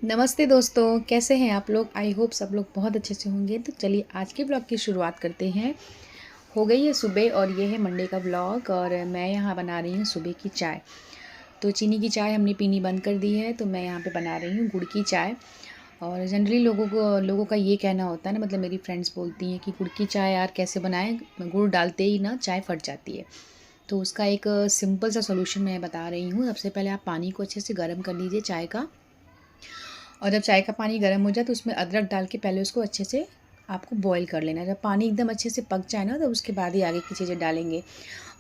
नमस्ते दोस्तों, कैसे हैं आप लोग? आई होप सब लोग बहुत अच्छे से होंगे। तो चलिए आज के ब्लॉग की शुरुआत करते हैं। हो गई है सुबह और ये है मंडे का ब्लॉग और मैं यहाँ बना रही हूँ सुबह की चाय। तो चीनी की चाय हमने पीनी बंद कर दी है, तो मैं यहाँ पे बना रही हूँ गुड़ की चाय। और जनरली लोगों का ये कहना होता है ना, मतलब मेरी फ्रेंड्स बोलती हैं कि गुड़ की चाय यार कैसे बनाएं, गुड़ डालते ही ना चाय फट जाती है। तो उसका एक सिंपल सा सोल्यूशन मैं बता रही हूँ। सबसे पहले आप पानी को अच्छे से गर्म कर लीजिए चाय का। और जब चाय का पानी गर्म हो जाए तो उसमें अदरक डाल के पहले उसको अच्छे से आपको बॉईल कर लेना है। जब पानी एकदम अच्छे से पक जाए ना, तो उसके बाद ही आगे की चीज़ें डालेंगे।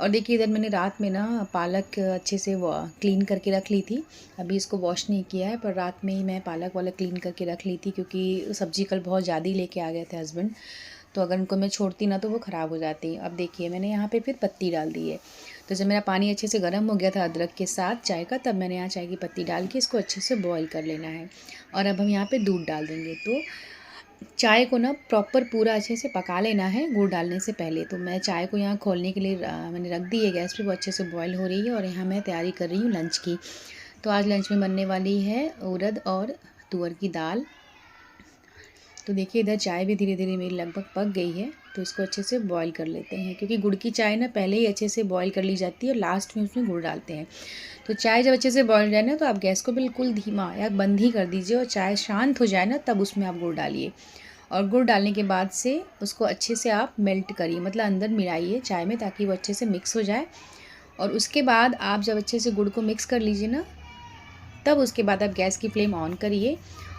और देखिए इधर मैंने रात में ना पालक अच्छे से क्लीन करके रख ली थी। अभी इसको वॉश नहीं किया है, पर रात में ही मैं पालक वाला क्लीन करके रख ली थी, क्योंकि सब्ज़ी कल बहुत ज़्यादा ही लेके आ गए थे हस्बैंड। तो अगर उनको मैं छोड़ती ना तो वो ख़राब हो जाती। अब देखिए मैंने यहाँ पे फिर पत्ती डाल दी है। तो जब मेरा पानी अच्छे से गर्म हो गया था अदरक के साथ चाय का, तब मैंने यहाँ चाय की पत्ती डाल के इसको अच्छे से बॉईल कर लेना है। और अब हम यहाँ पे दूध डाल देंगे। तो चाय को ना प्रॉपर पूरा अच्छे से पका लेना है गुड़ डालने से पहले। तो मैं चाय को यहाँ खोलने के लिए मैंने रख दी है गैस पे, वो अच्छे से बॉईल हो रही है। और यहाँ मैं तैयारी कर रही हूँ लंच की। तो आज लंच में बनने वाली है उड़द और तुअर की दाल। तो देखिए इधर चाय भी धीरे धीरे मेरी लगभग पक गई है। तो इसको अच्छे से बॉईल कर लेते हैं, क्योंकि गुड़ की चाय ना पहले ही अच्छे से बॉईल कर ली जाती है और लास्ट में उसमें गुड़ डालते हैं। तो चाय जब अच्छे से बॉईल जाए ना, तो आप गैस को बिल्कुल धीमा या बंद ही कर दीजिए और चाय शांत हो जाए ना, तब उसमें आप गुड़ डालिए। और गुड़ डालने के बाद से उसको अच्छे से आप मेल्ट करिए, मतलब अंदर मिलाइए चाय में, ताकि वो अच्छे से मिक्स हो जाए। और उसके बाद आप जब अच्छे से गुड़ को मिक्स कर लीजिए ना, तब उसके बाद आप गैस की फ्लेम ऑन करिए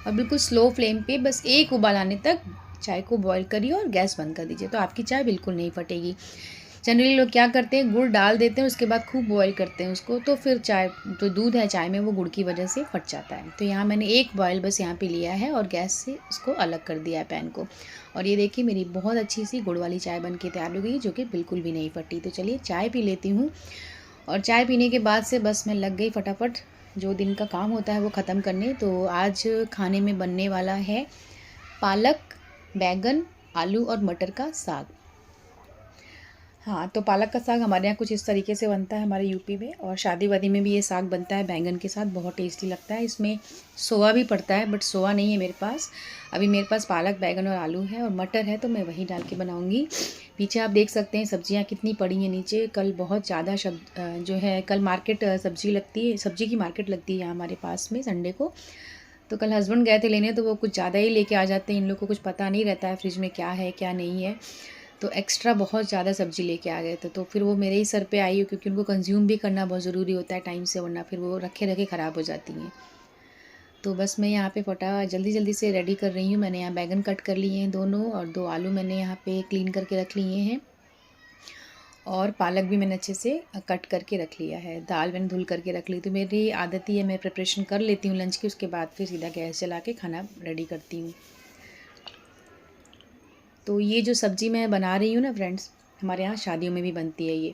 और बिल्कुल स्लो फ्लेम पे बस एक उबाल आने तक चाय को बॉईल करिए और गैस बंद कर दीजिए। तो आपकी चाय बिल्कुल नहीं फटेगी। जनरली लोग क्या करते हैं, गुड़ डाल देते हैं, उसके बाद खूब बॉईल करते हैं उसको, तो फिर चाय जो दूध है चाय में वो गुड़ की वजह से फट जाता है। तो यहाँ मैंने एक बॉयल बस यहाँ पे लिया है और गैस से उसको अलग कर दिया है पैन को। और ये देखिए मेरी बहुत अच्छी सी गुड़ वाली चाय बन के तैयार हो गई, जो कि बिल्कुल भी नहीं फटी। तो चलिए चाय पी लेती हूँ। और चाय पीने के बाद से बस मैं लग गई फटाफट जो दिन का काम होता है वो ख़त्म करने। तो आज खाने में बनने वाला है पालक, बैंगन, आलू और मटर का साग। हाँ, तो पालक का साग हमारे यहाँ कुछ इस तरीके से बनता है हमारे यूपी में, और शादी वादी में भी ये साग बनता है बैंगन के साथ, बहुत टेस्टी लगता है। इसमें सोआ भी पड़ता है, बट सोआ नहीं है मेरे पास। अभी मेरे पास पालक, बैंगन और आलू है और मटर है, तो मैं वही डाल के बनाऊँगी। पीछे आप देख सकते हैं सब्जियाँ कितनी पड़ी हैं नीचे। कल बहुत ज़्यादा जो है कल मार्केट सब्जी लगती है, सब्जी की मार्केट लगती है यहाँ हमारे पास में संडे को। तो कल हस्बैंड गए थे लेने, तो वो कुछ ज़्यादा ही लेके आ जाते हैं। इन लोग को कुछ पता नहीं रहता है फ्रिज में क्या है क्या नहीं है। तो एक्स्ट्रा बहुत ज़्यादा सब्ज़ी लेके आ गए थे, तो फिर वो मेरे ही सर पे आई, क्योंकि उनको कंज्यूम भी करना बहुत ज़रूरी होता है टाइम से, वरना फिर वो रखे रखे ख़राब हो जाती हैं। तो बस मैं यहाँ पे जल्दी जल्दी से रेडी कर रही हूँ। मैंने यहाँ बैंगन कट कर लिए हैं दोनों, और 2 आलू मैंने यहाँ पे क्लीन करके रख लिए हैं। और पालक भी मैंने अच्छे से कट करके रख लिया है। दाल मैंने धुल करके रख ली। तो मेरी आदत ही है, मैं प्रिपरेशन कर लेती हूँ लंच की, उसके बाद फिर सीधा गैस जला के खाना रेडी करती हूँ। तो ये जो सब्ज़ी मैं बना रही हूँ ना फ्रेंड्स, हमारे यहाँ शादियों में भी बनती है ये,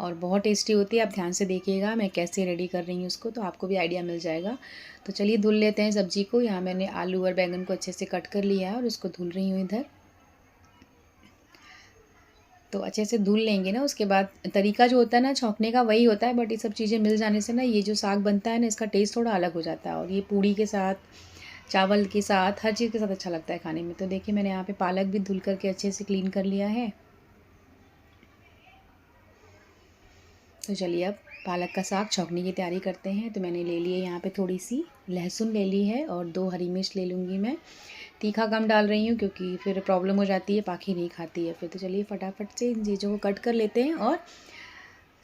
और बहुत टेस्टी होती है। आप ध्यान से देखिएगा मैं कैसे रेडी कर रही हूँ उसको, तो आपको भी आइडिया मिल जाएगा। तो चलिए धुल लेते हैं सब्ज़ी को। यहाँ मैंने आलू और बैंगन को अच्छे से कट कर लिया है और उसको धुल रही हूँ इधर। तो अच्छे से धुल लेंगे ना, उसके बाद तरीका जो होता है ना छौंकने का वही होता है, बट ये सब चीज़ें मिल जाने से ना ये जो साग बनता है ना, इसका टेस्ट थोड़ा अलग हो जाता है। और ये पूड़ी के साथ, चावल के साथ, हर चीज़ के साथ अच्छा लगता है खाने में। तो देखिए मैंने यहाँ पे पालक भी धुल करके अच्छे से क्लीन कर लिया है। तो चलिए अब पालक का साग छौंकने की तैयारी करते हैं। तो मैंने ले लिए यहाँ पे थोड़ी सी लहसुन ले ली है और 2 हरी मिर्च ले लूँगी मैं। तीखा कम डाल रही हूँ क्योंकि फिर प्रॉब्लम हो जाती है, पाखी नहीं खाती है फिर। तो चलिए फटाफट से इन चीज़ों को कट कर लेते हैं और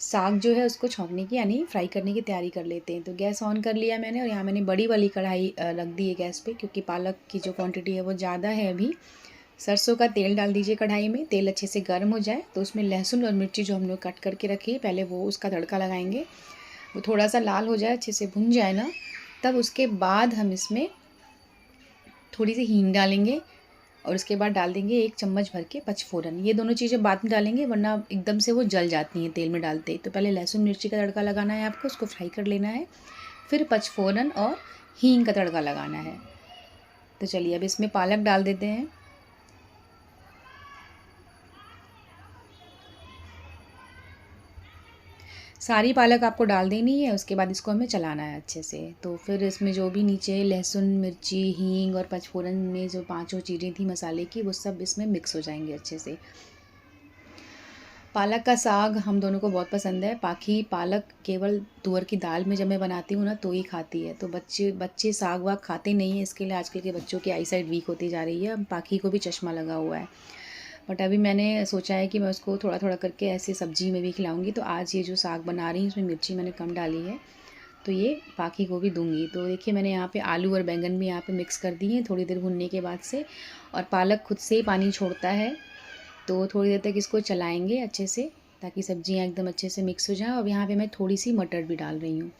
साग जो है उसको छौंकने की यानी फ्राई करने की तैयारी कर लेते हैं। तो गैस ऑन कर लिया मैंने, और यहाँ मैंने बड़ी वाली कढ़ाई रख दी है गैस पे, क्योंकि पालक की जो क्वांटिटी है वो ज़्यादा है अभी। सरसों का तेल डाल दीजिए कढ़ाई में। तेल अच्छे से गर्म हो जाए तो उसमें लहसुन और मिर्ची जो हम लोग कट करके रखी है पहले, वो उसका तड़का लगाएंगे। वो थोड़ा सा लाल हो जाए, अच्छे से भुन जाए ना, तब उसके बाद हम इसमें थोड़ी सी हींग डालेंगे और उसके बाद डाल देंगे 1 चम्मच भर के पचफोरन। ये दोनों चीज़ें बाद में डालेंगे, वरना एकदम से वो जल जाती हैं तेल में डालते ही। तो पहले लहसुन मिर्ची का तड़का लगाना है आपको, उसको फ्राई कर लेना है, फिर पचफोरन और हींग का तड़का लगाना है। तो चलिए अब इसमें पालक डाल देते हैं। सारी पालक आपको डाल देनी है, उसके बाद इसको हमें चलाना है अच्छे से। तो फिर इसमें जो भी नीचे लहसुन, मिर्ची, हींग और पचफोरन में जो पांचों चीज़ें थी मसाले की, वो सब इसमें मिक्स हो जाएंगे अच्छे से। पालक का साग हम दोनों को बहुत पसंद है। बाकी पालक केवल तुअर की दाल में जब मैं बनाती हूँ ना तो ही खाती है, तो बच्चे साग वाग खाते नहीं हैं। इसके लिए आजकल के बच्चों की आई साइड वीक होती जा रही है। अब पाखी को भी चश्मा लगा हुआ है, बट अभी मैंने सोचा है कि मैं उसको थोड़ा थोड़ा करके ऐसे सब्जी में भी खिलाऊंगी। तो आज ये जो साग बना रही हूँ इसमें मिर्ची मैंने कम डाली है, तो ये पाखी को भी दूंगी। तो देखिए मैंने यहाँ पे आलू और बैंगन भी यहाँ पे मिक्स कर दिए थोड़ी देर भुनने के बाद से। और पालक खुद से ही पानी छोड़ता है, तो थोड़ी देर तक इसको चलाएंगे अच्छे से ताकि सब्जियाँ एकदम अच्छे से मिक्स हो जाएं। और यहाँ पे मैं थोड़ी सी मटर भी डाल रही हूँ।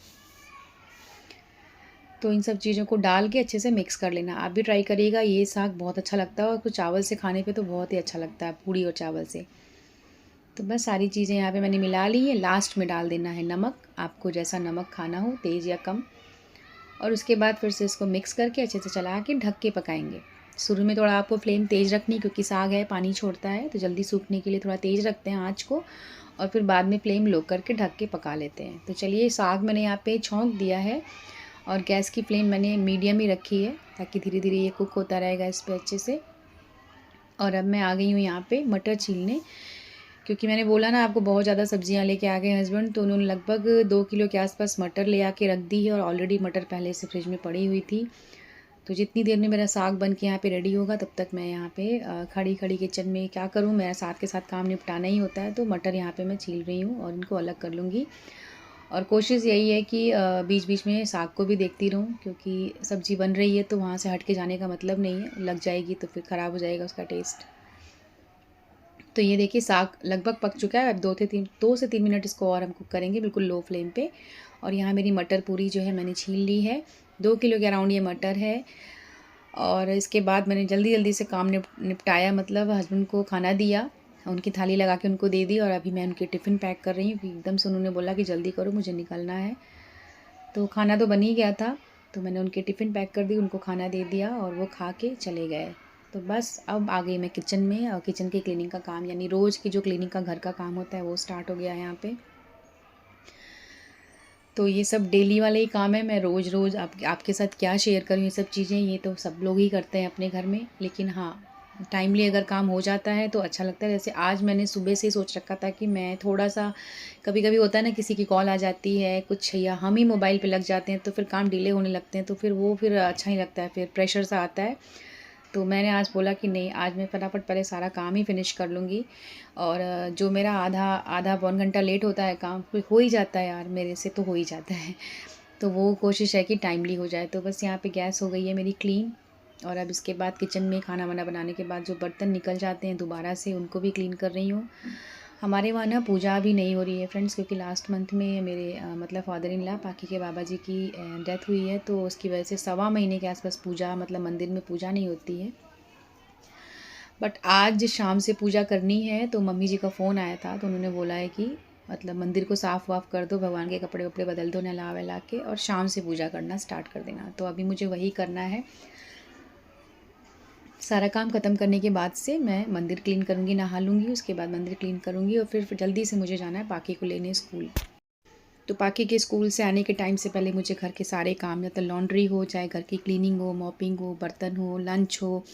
तो इन सब चीज़ों को डाल के अच्छे से मिक्स कर लेना। आप भी ट्राई करिएगा, ये साग बहुत अच्छा लगता है और कुछ चावल से खाने पे तो बहुत ही अच्छा लगता है, पूड़ी और चावल से। तो बस सारी चीज़ें यहाँ पे मैंने मिला ली हैं। लास्ट में डाल देना है नमक, आपको जैसा नमक खाना हो, तेज़ या कम। और उसके बाद फिर से इसको मिक्स करके अच्छे से चला के ढक के पकाएंगे। शुरू में थोड़ा आपको फ्लेम तेज़ रखनी, क्योंकि साग है पानी छोड़ता है, तो जल्दी सूखने के लिए थोड़ा तेज़ रखते हैं आँच को। और फिर बाद में फ्लेम लो करके ढक के पका लेते हैं। तो चलिए साग मैंने यहाँ पे छौंक दिया है और गैस की फ्लेम मैंने मीडियम ही रखी है ताकि धीरे धीरे ये कुक होता रहेगा इस पर अच्छे से। और अब मैं आ गई हूँ यहाँ पे मटर छीलने, क्योंकि मैंने बोला ना आपको बहुत ज़्यादा सब्जियाँ लेके आ गए हस्बैंड, तो उन्होंने लगभग 2 किलो के आसपास मटर ले आके रख दी है। और ऑलरेडी मटर पहले से फ्रिज में पड़ी हुई थी। तो जितनी देर में मेरा साग बन के यहाँ पे रेडी होगा तब तक मैं यहाँ पे खड़ी खड़ी किचन में क्या करूँ, मेरा साथ के साथ काम निपटाना ही होता है। तो मटर यहाँ पे मैं छील रही हूँ और इनको अलग कर लूँगी। और कोशिश यही है कि बीच बीच में साग को भी देखती रहूँ, क्योंकि सब्ज़ी बन रही है तो वहाँ से हट के जाने का मतलब नहीं है, लग जाएगी तो फिर ख़राब हो जाएगा उसका टेस्ट। तो ये देखिए साग लगभग पक चुका है। अब 2 से 3 मिनट इसको और हम कुक करेंगे बिल्कुल लो फ्लेम पे। और यहाँ मेरी मटर पूरी जो है मैंने छील ली है। 2 किलो के अराउंड ये मटर है। और इसके बाद मैंने जल्दी जल्दी से काम निपटाया, मतलब हस्बैंड को खाना दिया, उनकी थाली लगा के उनको दे दी। और अभी मैं उनकी टिफ़िन पैक कर रही हूँ, क्योंकि एकदम से उन्होंने बोला कि जल्दी करो मुझे निकलना है। तो खाना तो बन ही गया था, तो मैंने उनके टिफ़िन पैक कर दी, उनको खाना दे दिया और वो खा के चले गए। तो बस अब आ गई मैं किचन में, और किचन की क्लीनिंग का काम, यानी रोज़ की जो क्लीनिंग का घर का काम होता है वो स्टार्ट हो गया है यहाँ पे। तो ये सब डेली वाले ही काम है। मैं रोज़ रोज़ आपके साथ क्या शेयर करूँ, ये सब चीज़ें ये तो सब लोग ही करते हैं अपने घर में। लेकिन हाँ, टाइमली अगर काम हो जाता है तो अच्छा लगता है। जैसे आज मैंने सुबह से ही सोच रखा था कि मैं थोड़ा-सा, कभी-कभी होता है ना किसी की कॉल आ जाती है कुछ, या हम ही मोबाइल पे लग जाते हैं तो फिर काम डिले होने लगते हैं, तो फिर वो फिर अच्छा नहीं लगता है, फिर प्रेशर सा आता है। तो मैंने आज बोला कि नहीं, आज मैं फटाफट पहले सारा काम ही फ़िनिश कर लूँगी। और जो मेरा आधा आधा पौन घंटा लेट होता है काम, फिर हो ही जाता है यार, मेरे से तो हो ही जाता है। तो वो कोशिश है कि टाइमली हो जाए। तो बस यहाँ पे गैस हो गई है मेरी क्लीन। और अब इसके बाद किचन में खाना वाना बनाने के बाद जो बर्तन निकल जाते हैं दोबारा से, उनको भी क्लीन कर रही हूँ। हमारे वहाँ ना पूजा अभी नहीं हो रही है फ्रेंड्स, क्योंकि लास्ट मंथ में मेरे मतलब फादर इन लॉ पाकी के बाबा जी की डेथ हुई है। तो उसकी वजह से 1.25 महीने के आसपास पूजा, मतलब मंदिर में पूजा नहीं होती है। बट आज शाम से पूजा करनी है। तो मम्मी जी का फ़ोन आया था, तो उन्होंने बोला है कि मतलब मंदिर को साफ़ वाफ़ कर दो, भगवान के कपड़े वपड़े बदल दो, नहला वहला के, और शाम से पूजा करना स्टार्ट कर देना। तो अभी मुझे वही करना है। सारा काम ख़त्म करने के बाद से मैं मंदिर क्लीन करूँगी, नहा लूँगी, उसके बाद मंदिर क्लीन करूँगी और फिर जल्दी से मुझे जाना है पाकी को लेने स्कूल। तो पाकी के स्कूल से आने के टाइम से पहले मुझे घर के सारे काम, या तो लॉन्ड्री हो, चाहे घर की क्लीनिंग हो, मॉपिंग हो, बर्तन हो, लंच हो,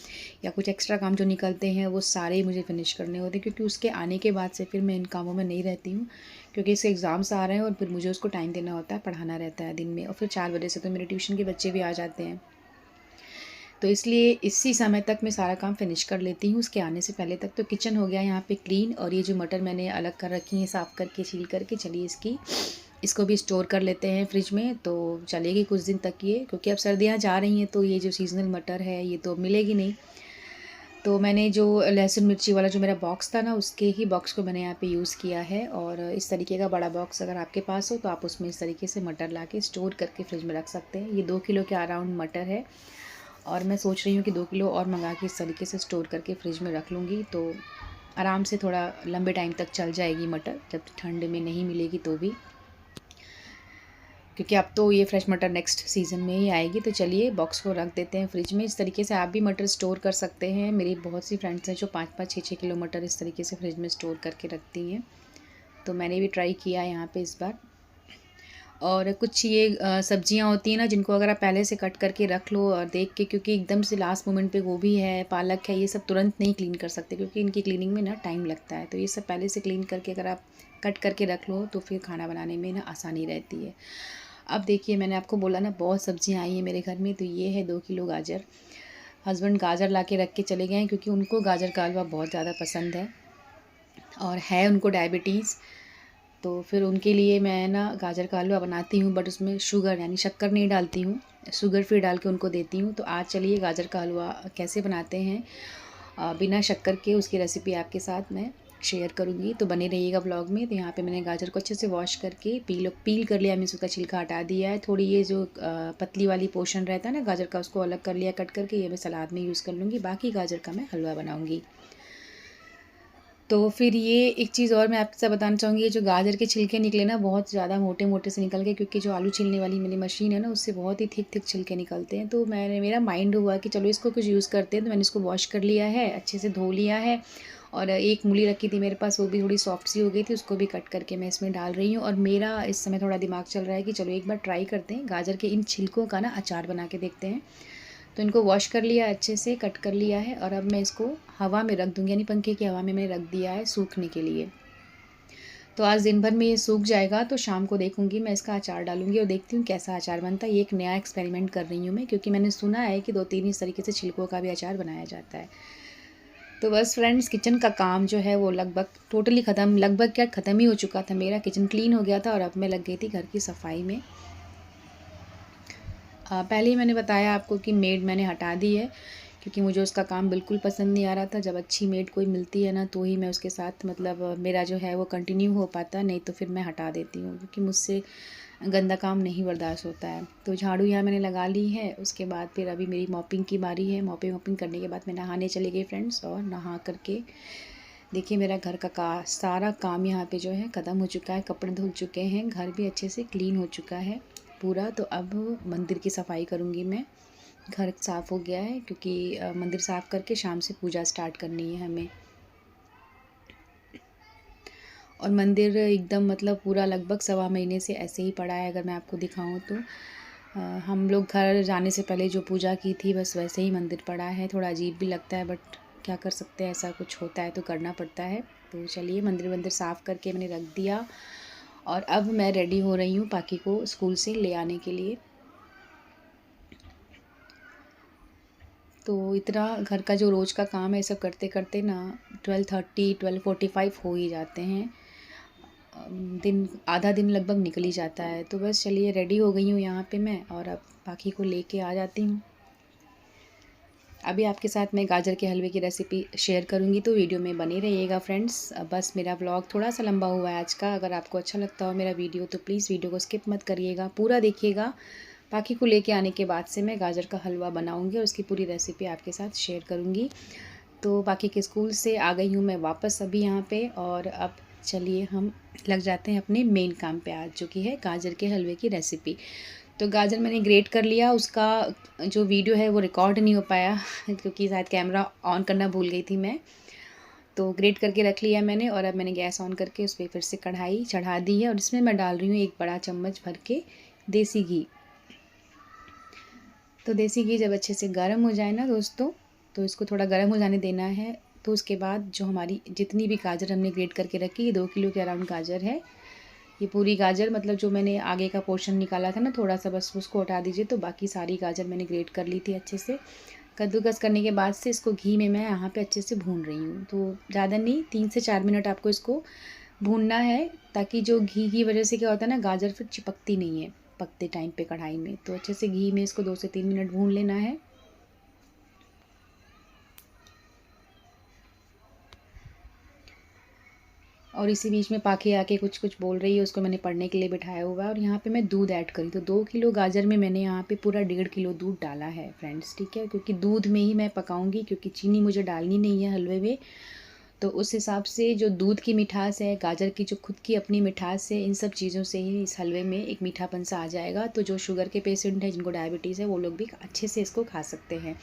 या कुछ एक्स्ट्रा काम जो निकलते हैं वो सारे मुझे फिनिश करने होते हैं। क्योंकि उसके आने के बाद से फिर मैं इन कामों में नहीं रहती हूँ, क्योंकि इसके एग्ज़ाम्स आ रहे हैं और फिर मुझे उसको टाइम देना होता है, पढ़ाना रहता है दिन में। और फिर 4 बजे से तो मेरे ट्यूशन के बच्चे भी आ जाते हैं। तो इसलिए इसी समय तक मैं सारा काम फिनिश कर लेती हूँ उसके आने से पहले तक। तो किचन हो गया यहाँ पे क्लीन। और ये जो मटर मैंने अलग कर रखी है साफ़ करके छील करके, चलिए इसको भी स्टोर कर लेते हैं फ्रिज में, तो चलेगी कुछ दिन तक ये, क्योंकि अब सर्दियाँ जा रही हैं तो ये जो सीज़नल मटर है ये तो मिलेगी नहीं। तो मैंने जो लहसुन मिर्ची वाला जो मेरा बॉक्स था ना, उसके ही बॉक्स को मैंने यहाँ पे यूज़ किया है। और इस तरीके का बड़ा बॉक्स अगर आपके पास हो तो आप उसमें इस तरीके से मटर ला के स्टोर करके फ्रिज में रख सकते हैं। ये 2 किलो के अराउंड मटर है, और मैं सोच रही हूँ कि 2 किलो और मंगा के इस तरीके से स्टोर करके फ्रिज में रख लूँगी, तो आराम से थोड़ा लंबे टाइम तक चल जाएगी मटर, जब ठंड में नहीं मिलेगी तो भी, क्योंकि अब तो ये फ्रेश मटर नेक्स्ट सीज़न में ही आएगी। तो चलिए बॉक्स को रख देते हैं फ्रिज में। इस तरीके से आप भी मटर स्टोर कर सकते हैं। मेरी बहुत सी फ्रेंड्स हैं जो 5-5 6-6 किलो मटर इस तरीके से फ्रिज में स्टोर करके रखती हैं। तो मैंने भी ट्राई किया यहाँ पे इस बार। और कुछ ये सब्जियां होती हैं ना, जिनको अगर आप पहले से कट करके रख लो और देख के, क्योंकि एकदम से लास्ट मोमेंट पे गोभी है, पालक है, ये सब तुरंत नहीं क्लीन कर सकते क्योंकि इनकी क्लीनिंग में ना टाइम लगता है। तो ये सब पहले से क्लीन करके अगर आप कट करके रख लो तो फिर खाना बनाने में ना आसानी रहती है। अब देखिए, मैंने आपको बोला ना बहुत सब्जियाँ आई हैं मेरे घर में। तो ये है 2 किलो गाजर। हस्बैंड गाजर ला के रख के चले गए हैं क्योंकि उनको गाजर का हलवा बहुत ज़्यादा पसंद है और है उनको डायबिटीज़। तो फिर उनके लिए मैं ना गाजर का हलवा बनाती हूँ, बट उसमें शुगर यानी शक्कर नहीं डालती हूँ, शुगर फ्री डाल के उनको देती हूँ। तो आज चलिए गाजर का हलवा कैसे बनाते हैं बिना शक्कर के, उसकी रेसिपी आपके साथ मैं शेयर करूँगी। तो बने रहिएगा ब्लॉग में। तो यहाँ पे मैंने गाजर को अच्छे से वॉश करके पील कर लिया, मीन्स उसका छिलका हटा दिया है। थोड़ी ये जो पतली वाली पोर्शन रहता है ना गाजर का, उसको अलग कर लिया कट करके। ये मैं सलाद में यूज़ कर लूँगी, बाकी गाजर का मैं हलवा बनाऊँगी। तो फिर ये एक चीज़ और मैं आपसे बताना चाहूँगी, ये जो गाजर के छिलके निकले ना बहुत ज़्यादा मोटे मोटे से निकल गए, क्योंकि जो आलू छीलने वाली मेरी मशीन है ना, उससे बहुत ही थिक थिक छिलके निकलते हैं। तो मेरा माइंड हुआ कि चलो इसको कुछ यूज़ करते हैं। तो मैंने इसको वॉश कर लिया है, अच्छे से धो लिया है। और एक मूली रखी थी मेरे पास, वो भी थोड़ी सॉफ्ट सी हो गई थी, उसको भी कट करके मैं इसमें डाल रही हूँ। और मेरा इस समय थोड़ा दिमाग चल रहा है कि चलो एक बार ट्राई करते हैं गाजर के इन छिलकों का ना अचार बना के देखते हैं। तो इनको वॉश कर लिया, अच्छे से कट कर लिया है। और अब मैं इसको हवा में रख दूँगी, यानी पंखे की हवा में मैंने रख दिया है सूखने के लिए। तो आज दिन भर में ये सूख जाएगा, तो शाम को देखूँगी मैं इसका अचार डालूँगी और देखती हूँ कैसा अचार बनता है। ये एक नया एक्सपेरिमेंट कर रही हूँ मैं, क्योंकि मैंने सुना है कि 2-3 इस तरीके से छिलकों का भी अचार बनाया जाता है। तो बस फ्रेंड्स, किचन का काम जो है वो लगभग टोटली ख़त्म, लगभग क्या ख़त्म ही हो चुका था। मेरा किचन क्लीन हो गया था और अब मैं लग गई थी घर की सफाई में। पहले ही मैंने बताया आपको कि मेड मैंने हटा दी है, क्योंकि मुझे उसका काम बिल्कुल पसंद नहीं आ रहा था। जब अच्छी मेड कोई मिलती है ना, तो ही मैं उसके साथ मतलब मेरा जो है वो कंटिन्यू हो पाता, नहीं तो फिर मैं हटा देती हूँ, क्योंकि मुझसे गंदा काम नहीं बर्दाश्त होता है। तो झाड़ू यहाँ मैंने लगा ली है। उसके बाद फिर अभी मेरी मॉपिंग की बारी है। मॉपिंग करने के बाद मैं नहाने चली गई फ्रेंड्स, और नहा करके देखिए मेरा घर का सारा काम यहाँ पे जो है ख़त्म हो चुका है। कपड़े धुल चुके हैं, घर भी अच्छे से क्लीन हो चुका है पूरा। तो अब मंदिर की सफाई करूँगी मैं। घर साफ़ हो गया है, क्योंकि मंदिर साफ़ करके शाम से पूजा स्टार्ट करनी है हमें। और मंदिर एकदम मतलब पूरा लगभग 1.25 महीने से ऐसे ही पड़ा है। अगर मैं आपको दिखाऊं तो हम लोग घर जाने से पहले जो पूजा की थी, बस वैसे ही मंदिर पड़ा है। थोड़ा अजीब भी लगता है, बट क्या कर सकते हैं, ऐसा कुछ होता है तो करना पड़ता है। तो चलिए मंदिर साफ़ करके मैंने रख दिया, और अब मैं रेडी हो रही हूँ पाकी को स्कूल से ले आने के लिए। तो इतना घर का जो रोज़ का काम है, सब करते करते ना 12:30 12:45 हो ही जाते हैं। आधा दिन लगभग निकल ही जाता है। तो बस चलिए रेडी हो गई हूँ यहाँ पे मैं, और अब बाकी को लेके आ जाती हूँ। अभी आपके साथ मैं गाजर के हलवे की रेसिपी शेयर करूँगी, तो वीडियो में बने रहिएगा फ्रेंड्स। बस मेरा व्लॉग थोड़ा सा लंबा हुआ है आज का। अगर आपको अच्छा लगता हो मेरा वीडियो तो प्लीज़ वीडियो को स्किप मत करिएगा, पूरा देखिएगा। बाकी को लेके आने के बाद से मैं गाजर का हलवा बनाऊँगी और उसकी पूरी रेसिपी आपके साथ शेयर करूँगी। तो बाकी के स्कूल से आ गई हूँ मैं वापस अभी यहाँ पे, और अब चलिए हम लग जाते हैं अपने मेन काम पे आज, जो कि है गाजर के हलवे की रेसिपी। तो गाजर मैंने ग्रेट कर लिया, उसका जो वीडियो है वो रिकॉर्ड नहीं हो पाया क्योंकि शायद कैमरा ऑन करना भूल गई थी मैं। तो ग्रेट करके रख लिया मैंने, और अब मैंने गैस ऑन करके उस पर फिर से कढ़ाई चढ़ा दी है, और इसमें मैं डाल रही हूँ 1 बड़ा चम्मच भर के देसी घी। तो देसी घी जब अच्छे से गर्म हो जाए ना दोस्तों, तो इसको थोड़ा गर्म हो जाने देना है। तो उसके बाद जो हमारी जितनी भी गाजर हमने ग्रेट करके रखी, ये 2 किलो के अराउंड गाजर है। ये पूरी गाजर, मतलब जो मैंने आगे का पोर्शन निकाला था ना थोड़ा सा, बस उसको हटा दीजिए। तो बाकी सारी गाजर मैंने ग्रेट कर ली थी अच्छे से। कद्दूकस करने के बाद से इसको घी में मैं यहाँ पे अच्छे से भून रही हूँ। तो ज़्यादा नहीं, 3 से 4 मिनट आपको इसको भूनना है, ताकि जो घी की वजह से क्या होता है ना, गाजर फिर चिपकती नहीं है पकते टाइम पे कढ़ाई में। तो अच्छे से घी में इसको 2 से 3 मिनट भून लेना है। और इसी बीच में पाखी आके कुछ कुछ बोल रही है, उसको मैंने पढ़ने के लिए बिठाया हुआ है। और यहाँ पे मैं दूध ऐड करी, तो 2 किलो गाजर में मैंने यहाँ पे पूरा 1.5 किलो दूध डाला है फ्रेंड्स, ठीक है। क्योंकि दूध में ही मैं पकाऊंगी, क्योंकि चीनी मुझे डालनी नहीं है हलवे में। तो उस हिसाब से जो दूध की मिठास है, गाजर की जो खुद की अपनी मिठास है, इन सब चीज़ों से ही इस हलवे में एक मीठापन सा आ जाएगा। तो जो शुगर के पेशेंट हैं, जिनको डायबिटीज़ है, वो लोग भी अच्छे से इसको खा सकते हैं।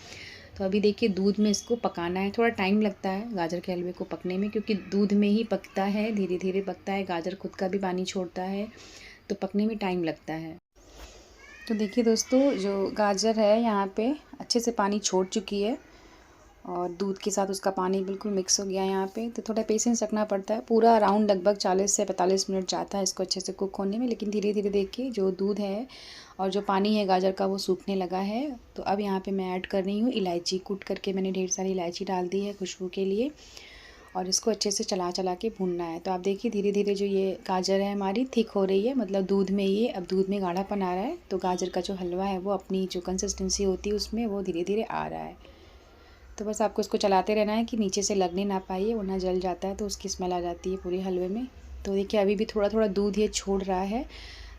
तो अभी देखिए दूध में इसको पकाना है। थोड़ा टाइम लगता है गाजर के हलवे को पकने में, क्योंकि दूध में ही पकता है, धीरे धीरे पकता है। गाजर खुद का भी पानी छोड़ता है, तो पकने में टाइम लगता है। तो देखिए दोस्तों, जो गाजर है यहाँ पे अच्छे से पानी छोड़ चुकी है और दूध के साथ उसका पानी बिल्कुल मिक्स हो गया है यहाँ पे। तो थोड़ा पेशेंस रखना पड़ता है। पूरा अराउंड लगभग 40 से 45 मिनट जाता है इसको अच्छे से कुक होने में, लेकिन धीरे धीरे देखिए जो दूध है और जो पानी है गाजर का वो सूखने लगा है। तो अब यहाँ पे मैं ऐड कर रही हूँ इलायची। कूट करके मैंने ढेर सारी इलायची डाल दी है खुशबू के लिए, और इसको अच्छे से चला चला के भूनना है। तो आप देखिए धीरे धीरे जो ये गाजर है हमारी थिक हो रही है, मतलब दूध में ये अब दूध में गाढ़ापन आ रहा है। तो गाजर का जो हलवा है वो अपनी जो कंसिस्टेंसी होती है उसमें वो धीरे धीरे आ रहा है। तो बस आपको इसको चलाते रहना है कि नीचे से लगने ना पाइए, वरना जल जाता है तो उसकी स्मेल आ जाती है पूरे हलवे में। तो देखिए अभी भी थोड़ा थोड़ा दूध ये छोड़ रहा है।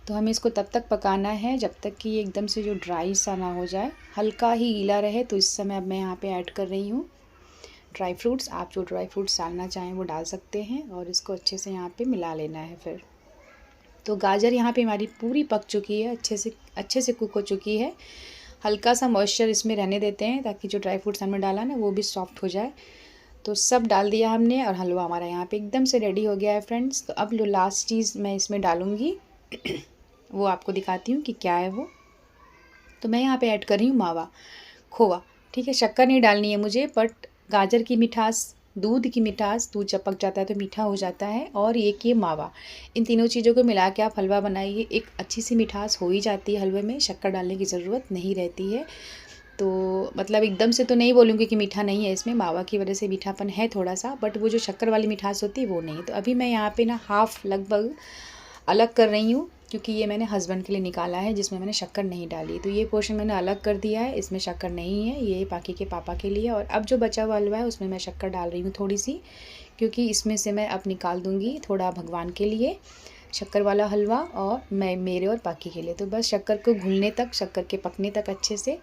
तो हमें इसको तब तक पकाना है जब तक कि ये एकदम से जो ड्राई सा ना हो जाए, हल्का ही गीला रहे। तो इस समय अब मैं यहाँ पे ऐड कर रही हूँ ड्राई फ्रूट्स। आप जो ड्राई फ्रूट्स डालना चाहें वो डाल सकते हैं, और इसको अच्छे से यहाँ पे मिला लेना है फिर। तो गाजर यहाँ पे हमारी पूरी पक चुकी है, अच्छे से कुक हो चुकी है। हल्का सा मॉइस्चर इसमें रहने देते हैं ताकि जो ड्राई फ्रूट्स हमने डाला ना वो भी सॉफ्ट हो जाए। तो सब डाल दिया हमने और हलवा हमारा यहाँ पे एकदम से रेडी हो गया है फ्रेंड्स। तो अब जो लास्ट चीज़ मैं इसमें डालूँगी वो आपको दिखाती हूँ कि क्या है वो। तो मैं यहाँ पे ऐड कर रही हूँ मावा, खोवा। ठीक है, शक्कर नहीं डालनी है मुझे, बट गाजर की मिठास, दूध की मिठास, दूध जब पक जाता है तो मीठा हो जाता है, और एक ये मावा, इन तीनों चीज़ों को मिला के आप हलवा बनाइए। एक अच्छी सी मिठास हो ही जाती है हलवे में, शक्कर डालने की ज़रूरत नहीं रहती है। तो मतलब एकदम से तो नहीं बोलूँगी कि मीठा नहीं है, इसमें मावा की वजह से मीठापन है थोड़ा सा, बट वो जो शक्कर वाली मिठास होती है वो नहीं। तो अभी मैं यहाँ पे ना हाफ़ लगभग अलग कर रही हूँ, क्योंकि ये मैंने हस्बैंड के लिए निकाला है जिसमें मैंने शक्कर नहीं डाली। तो ये पोर्शन मैंने अलग कर दिया है, इसमें शक्कर नहीं है, ये पाकी के पापा के लिए। और अब जो बचा हुआ हलवा है उसमें मैं शक्कर डाल रही हूँ थोड़ी सी, क्योंकि इसमें से मैं अब निकाल दूँगी थोड़ा भगवान के लिए शक्कर वाला हलवा, और मैं मेरे और पाकी के लिए। तो बस शक्कर को घुलने तक, शक्कर के पकने तक अच्छे से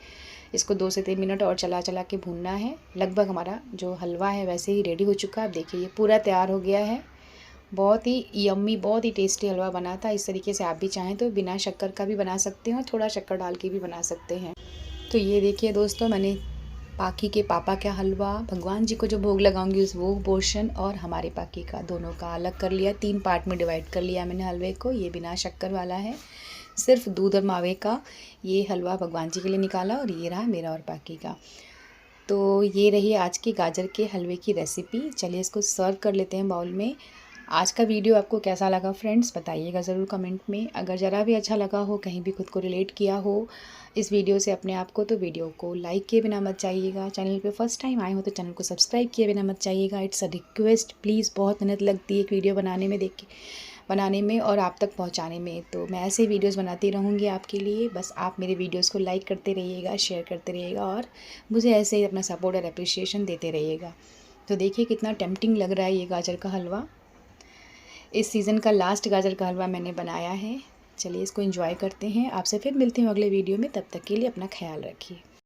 इसको 2 से 3 मिनट और चला चला के भूनना है। लगभग हमारा जो हलवा है वैसे ही रेडी हो चुका है। आप देखिए ये पूरा तैयार हो गया है। बहुत ही यम्मी, बहुत ही टेस्टी हलवा बना था। इस तरीके से आप भी चाहें तो बिना शक्कर का भी बना सकते हैं और थोड़ा शक्कर डाल के भी बना सकते हैं। तो ये देखिए दोस्तों, मैंने पाकी के पापा का हलवा, भगवान जी को जो भोग लगाऊंगी उस वो पोर्शन, और हमारे पाकी का, दोनों का अलग कर लिया। 3 पार्ट में डिवाइड कर लिया मैंने हलवे को। ये बिना शक्कर वाला है, सिर्फ दूध और मावे का ये हलवा भगवान जी के लिए निकाला, और ये रहा मेरा और पाकी का। तो ये रही आज की गाजर के हलवे की रेसिपी। चलिए इसको सर्व कर लेते हैं बाउल में। आज का वीडियो आपको कैसा लगा फ्रेंड्स, बताइएगा ज़रूर कमेंट में। अगर ज़रा भी अच्छा लगा हो, कहीं भी खुद को रिलेट किया हो इस वीडियो से अपने आप को, तो वीडियो को लाइक किए बिना मत जाइएगा। चैनल पे फर्स्ट टाइम आए हो तो चैनल को सब्सक्राइब किए बिना मत जाइएगा। It's a request, please. बहुत मेहनत लगती है एक वीडियो बनाने में और आप तक पहुंचाने में। तो मैं ऐसे वीडियोस बनाती रहूँगी आपके लिए। बस आप मेरे वीडियोस को लाइक करते रहिएगा, शेयर करते रहिएगा, और मुझे ऐसे ही अपना सपोर्ट और अप्रिशिएशन देते रहिएगा। तो देखिए कितना टेम्पटिंग लग रहा है ये गाजर का हलवा। इस सीज़न का लास्ट गाजर का हलवा मैंने बनाया है। चलिए इसको एंजॉय करते हैं। आपसे फिर मिलती हूँ अगले वीडियो में। तब तक के लिए अपना ख्याल रखिए।